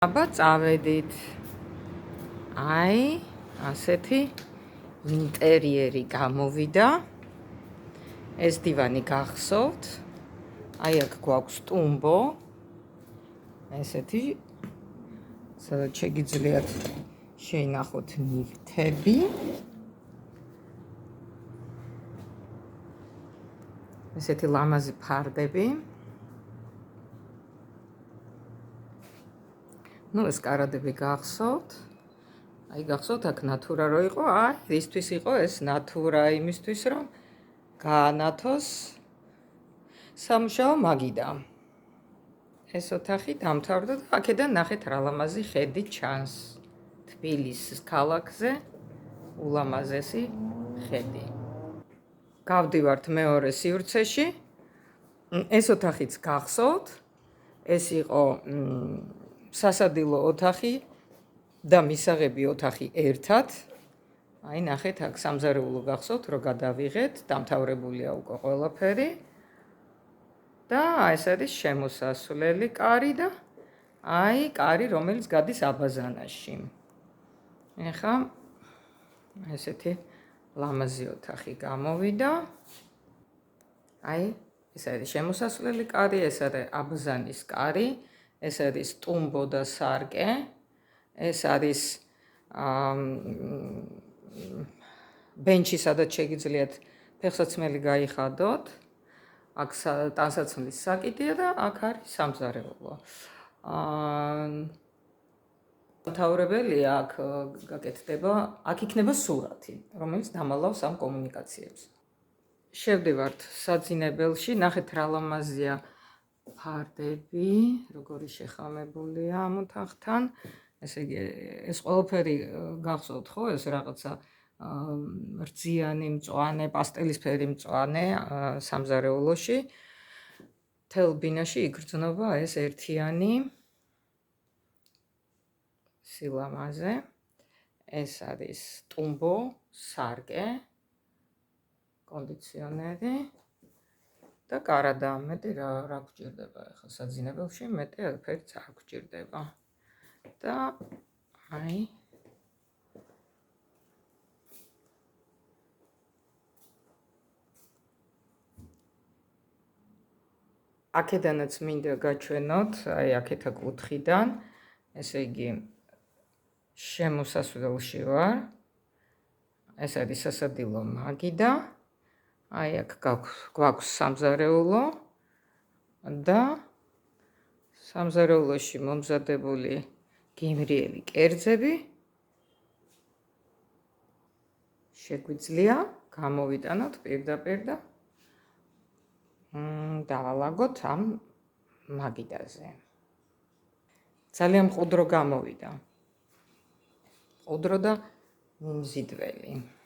აბა წავედით. აი, ასეთი ინტერიერი გამოვიდა. ეს დივანი გახსოვთ. აი აქ გვაქვს ტუმბო. ესეთი სადაც შეგიძლიათ შეინახოთ ნივთები. ესეთი ლამაზი ფარდები. ნუ ეს კარადები გახსოვთ. აი გახსოვთ აქ ნატურა რო იყო, აი ისთვის იყო ეს ნატურა იმისთვის რომ გაანათოს სამუშაო მაგიდა. ეს ოთახი დამთავრდა და აქედან ნახეთ რა ლამაზი ხედი ჩანს. თბილისის ქალაქზე ულამაზესი ხედი. გავდივართ მეორე სივრცეში. ეს ოთახიც გახსოვთ. ეს იყო სასადილო ოთახი და მისაღები ოთახი ერთად. აი ნახეთ აქ სამზარეულო გახსოვთ რომ გადავიღეთ, დამთავრებულია უკვე ყველაფერი. და ეს არის შემოსასვლელი კარი და აი კარი რომელიც გადის აბაზანაში. ეხა ესეთი ლამაზი ოთახი გამოვიდა. აი ეს არის შემოსასვლელი კარი, ეს არის აბაზანის კარი. ეს არის ტუმბო და სარკე. ეს არის ბენჩი, სადაც შეგიძლიათ ფეხსაცმელი გაიხადოთ. აქ ტანსაცმლის საკიდია და აქ არის სამზარეულო. მთავრებელია აქ გაკეთდება, აქ იქნება სურათი, რომელიც დამალავს ამ კომუნიკაციებს. შევდივართ საძინებელში, ნახეთ რა ლამაზია ფარდები, როგორი შეხამებულია ამ ოთახთან. ესე იგი, ეს ყველაფერი გახსოვთ ხო? ეს რაღაცა რძიანი მწვანე, პასტელისფერი მწვანე სამზარეულოში. მთელ ბინაში იგრძნობა ეს ერთიანი სილამაზე. ეს არის ტუმბო, სარკე, კონდიციონერი. და კარადა მეტი რა გვჭირდება ახლა საძინებელში, მეტი არაფერიც არ გვჭირდება. და აი აქედანაც მინდა გაჩვენოთ, აი აქეთა კუთხიდან, ესე იგი შემოსასვლელში ვარ. ეს არის სასადილო მაგიდა. აი აქ გვაქვს სამზარეულო და სამზარეულოში მომზადებული გემრიელი კერძები შეგვიძლია გამოვიტანოთ პირდაპირ და დავალაგოთ ამ მაგიდაზე. ძალიან მყუდრო გამოვიდა. მყუდრო და მიმზიდველი.